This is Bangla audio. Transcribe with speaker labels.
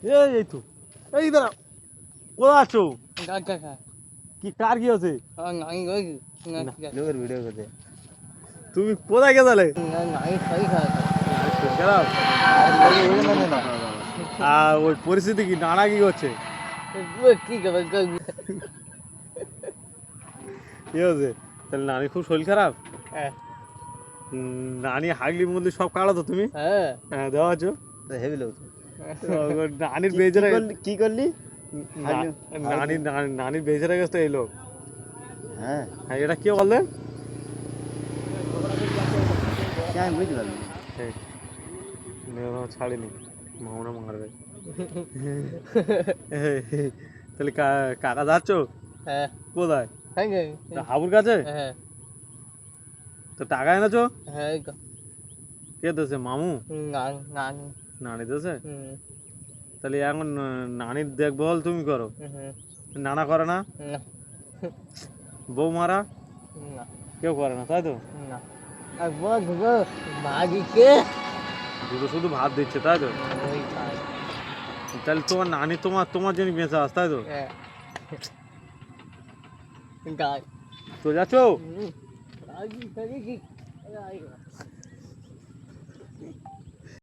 Speaker 1: এই তো এই দাঁড়া কোথায় আছো
Speaker 2: কাকা
Speaker 1: কি কার কি আছে
Speaker 2: নাই ওই
Speaker 1: লোকের ভিডিও করতে তুমি কোথায় গেছিলে
Speaker 2: নাই খাই খাই
Speaker 1: খারাপ আর ওই পরিস্থিতি কি নানা কি করছে
Speaker 2: কি করবে
Speaker 1: কি হচ্ছে তাহলে নানি খুব শরীর খারাপ
Speaker 2: হ্যাঁ
Speaker 1: নানি হাগলির মধ্যে সব কাড়াতো তুমি
Speaker 2: হ্যাঁ
Speaker 1: হ্যাঁ দেওয়া আছো
Speaker 3: হেভি লোক
Speaker 1: নানির বেজরা
Speaker 3: কি করলি
Speaker 1: নানির বেজরা গেছে তো এই লোক
Speaker 3: হ্যাঁ
Speaker 1: হ্যাঁ এটা কে বললেন
Speaker 3: আমি বুঝতে পারলাম
Speaker 1: ছাড়েনি মামনা মারবে তাহলে কাকা যাচ্ছ
Speaker 2: হ্যাঁ
Speaker 1: কোথায়
Speaker 2: হ্যাঁ
Speaker 1: হাবুর কাছে
Speaker 2: হ্যাঁ
Speaker 1: তো টাকা এনেছো
Speaker 2: হ্যাঁ
Speaker 1: কে দেছে মামু
Speaker 2: নান নান
Speaker 1: নানি দেছে তাহলে এখন নানির দেখভাল তুমি করো নানা করে না বউ মারা
Speaker 2: না
Speaker 1: কেউ করে না তাই তো
Speaker 2: না আর বল গো ভাগিকে
Speaker 1: দুটো শুধু ভাত দিচ্ছে তাই তো
Speaker 2: ওই খাই
Speaker 1: তাহলে তোমার নানি তোমার জন্য বেঁচে আস তাই তো
Speaker 2: হ্যাঁ গাই
Speaker 1: তো যাচ্ছ
Speaker 2: ভাগি কি